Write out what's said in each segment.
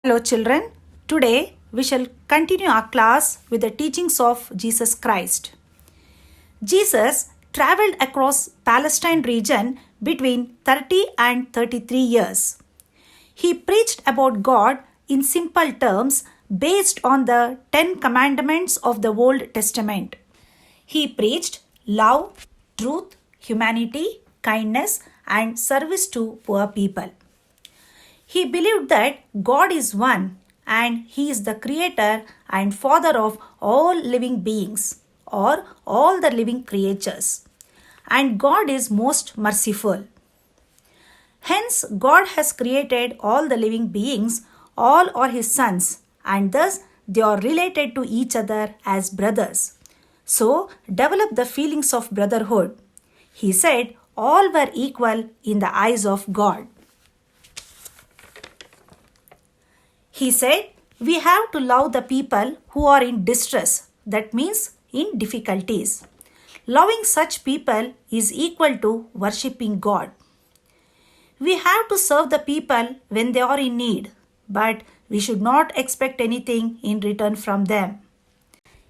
Hello, children. Today we shall continue our class with the teachings of Jesus Christ. Jesus traveled across Palestine region between 30 and 33 years. He preached about God in simple terms based on the 10 commandments of the Old Testament. He preached love, truth, humanity, kindness, and service to poor people. He believed that God is one and He is the creator and father of all living beings or all the living creatures. And God is most merciful. Hence, God has created all the living beings, all are His sons, and thus they are related to each other as brothers. So, develop the feelings of brotherhood. He said, all were equal in the eyes of God. He said, we have to love the people who are in distress, that means in difficulties. Loving such people is equal to worshipping God. We have to serve the people when they are in need, but we should not expect anything in return from them.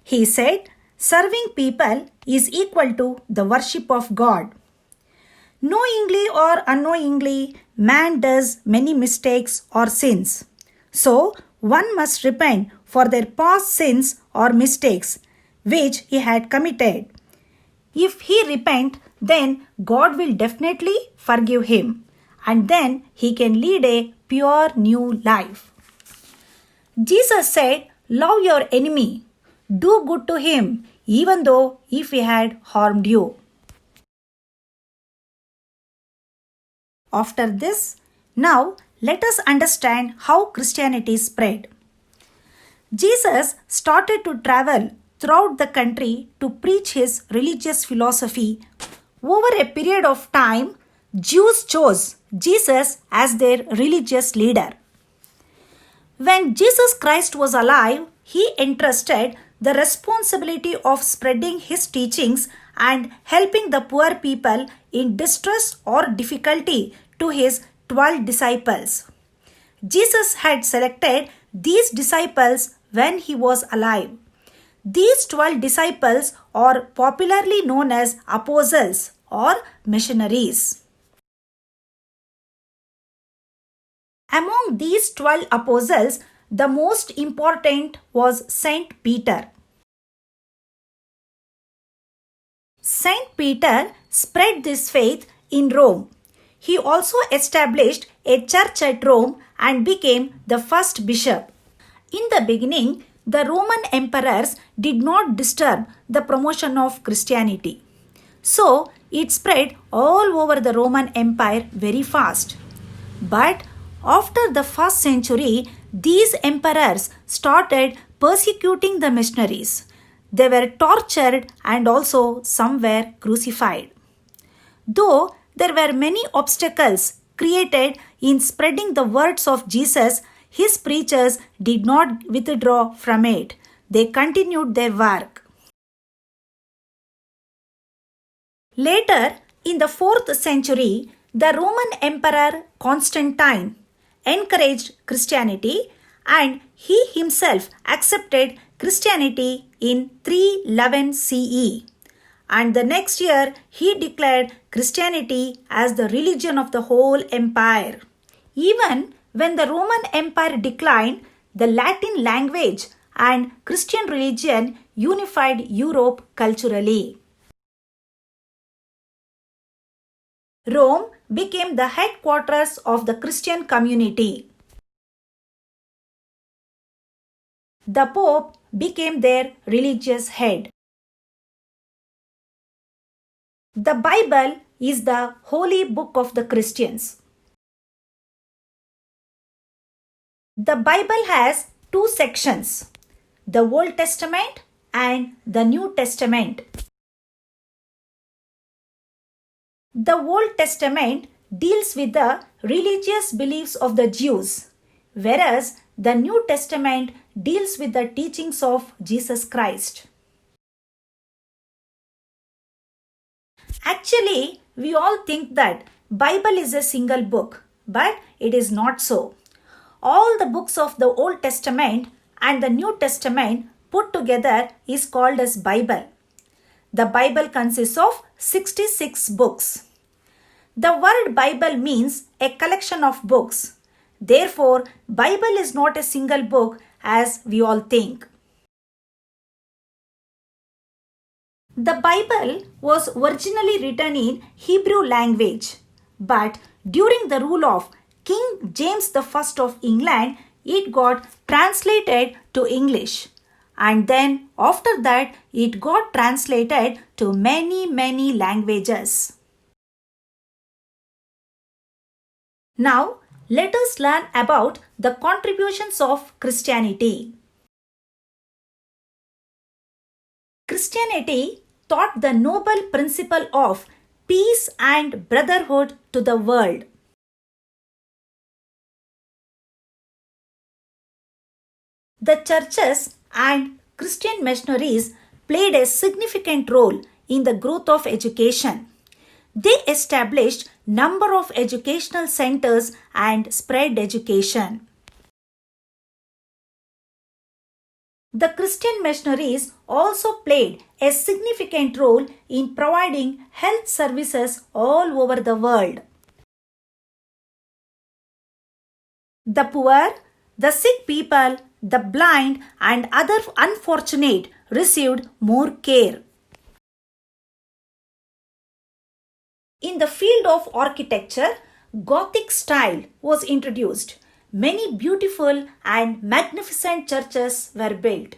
He said, serving people is equal to the worship of God. Knowingly or unknowingly, man does many mistakes or sins. So, one must repent for their past sins or mistakes which he had committed. If he repent, then God will definitely forgive him and then he can lead a pure new life. Jesus said, love your enemy, do good to him even though if he had harmed you. After this, now let us understand how Christianity spread. Jesus started to travel throughout the country to preach his religious philosophy. Over a period of time, Jews chose Jesus as their religious leader. When Jesus Christ was alive, he entrusted the responsibility of spreading his teachings and helping the poor people in distress or difficulty to his 12 disciples. Jesus had selected these disciples when he was alive. These 12 disciples are popularly known as apostles or missionaries. Among these 12 apostles, the most important was Saint Peter. Saint Peter spread this faith in Rome. He also established a church at Rome and became the first bishop. In the beginning, the Roman emperors did not disturb the promotion of Christianity. So, it spread all over the Roman Empire very fast. But after the first century, these emperors started persecuting the missionaries. They were tortured and also some were crucified. Though there were many obstacles created in spreading the words of Jesus, his preachers did not withdraw from it. They continued their work. Later, in the 4th century, the Roman Emperor Constantine encouraged Christianity and he himself accepted Christianity in 311 CE. And the next year, he declared Christianity as the religion of the whole empire. Even when the Roman Empire declined, the Latin language and Christian religion unified Europe culturally. Rome became the headquarters of the Christian community. The Pope became their religious head. The Bible is the holy book of the Christians. The Bible has two sections, the Old Testament and the New Testament. The Old Testament deals with the religious beliefs of the Jews, whereas the New Testament deals with the teachings of Jesus Christ. Actually, we all think that Bible is a single book, but it is not so. all the books of the Old Testament and the New Testament put together is called as Bible. The Bible consists of 66 books. The word Bible means a collection of books. Therefore, Bible is not a single book as we all think. The Bible was originally written in Hebrew language, but during the rule of King James I of England, it got translated to English. And then after that, it got translated to many languages. Now, let us learn about the contributions of Christianity. Christianity taught the noble principle of peace and brotherhood to the world. The churches and Christian missionaries played a significant role in the growth of education. They established number of educational centers and spread education. The Christian missionaries also played a significant role in providing health services all over the world. The poor, the sick people, the blind and other unfortunate received more care. In the field of architecture, Gothic style was introduced. Many beautiful and magnificent churches were built.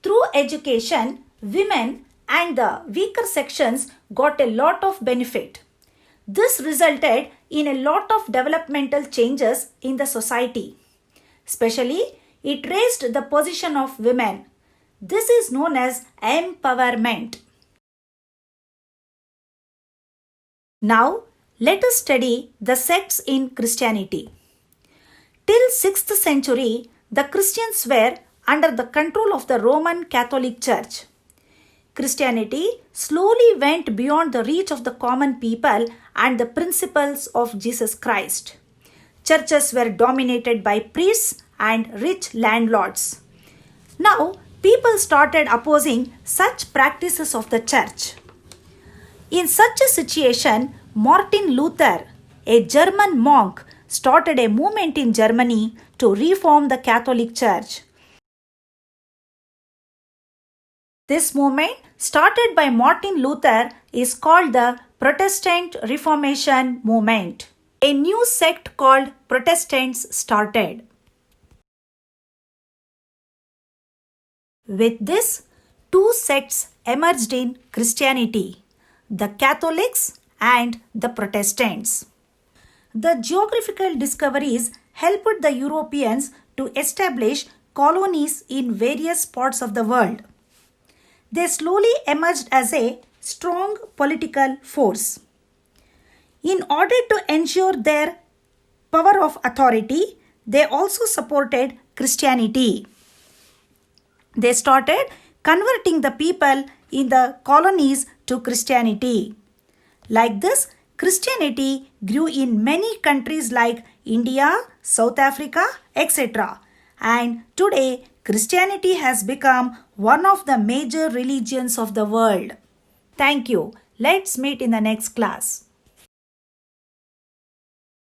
Through education, women and the weaker sections got a lot of benefit. This resulted in a lot of developmental changes in the society. Especially, it raised the position of women. This is known as empowerment. Now, let us study the sects in Christianity. Till 6th century, the Christians were under the control of the Roman Catholic Church. Christianity slowly went beyond the reach of the common people and the principles of Jesus Christ. Churches were dominated by priests and rich landlords. Now, people started opposing such practices of the church. In such a situation, Martin Luther, a German monk, started a movement in Germany to reform the Catholic Church. This movement, started by Martin Luther, is called the Protestant Reformation movement. A new sect called Protestants started. With this, two sects emerged in Christianity, the Catholics and the Protestants. The geographical discoveries helped the Europeans to establish colonies in various parts of the world. They slowly emerged as a strong political force. In order to ensure their power of authority, they also supported Christianity. They started converting the people in the colonies to Christianity. Like this, Christianity grew in many countries like India, South Africa, etc. And today, Christianity has become one of the major religions of the world. Thank you. Let's meet in the next class.